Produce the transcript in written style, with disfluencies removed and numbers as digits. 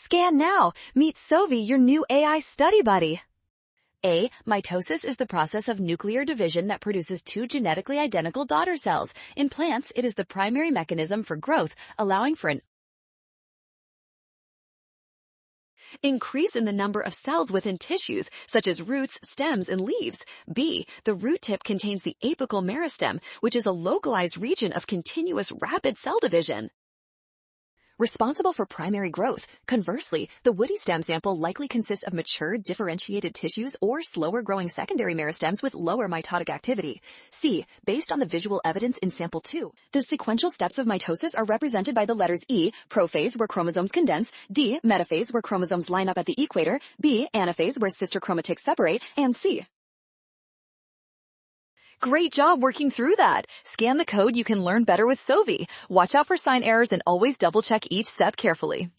Scan now. Meet Sovi, your new AI study buddy. A. Mitosis is the process of nuclear division that produces two genetically identical daughter cells. In plants, it is the primary mechanism for growth, allowing for an increase in the number of cells within tissues, such as roots, stems, and leaves. B. The root tip contains the apical meristem, which is a localized region of continuous rapid cell division, responsible for primary growth. Conversely, the woody stem sample likely consists of mature, differentiated tissues or slower-growing secondary meristems with lower mitotic activity. C. Based on the visual evidence in sample 2, the sequential steps of mitosis are represented by the letters E, prophase, where chromosomes condense, D, metaphase, where chromosomes line up at the equator, B, anaphase, where sister chromatids separate, and C. Great job working through that. Scan the code. You can learn better with Sovi. Watch out for sign errors and always double-check each step carefully.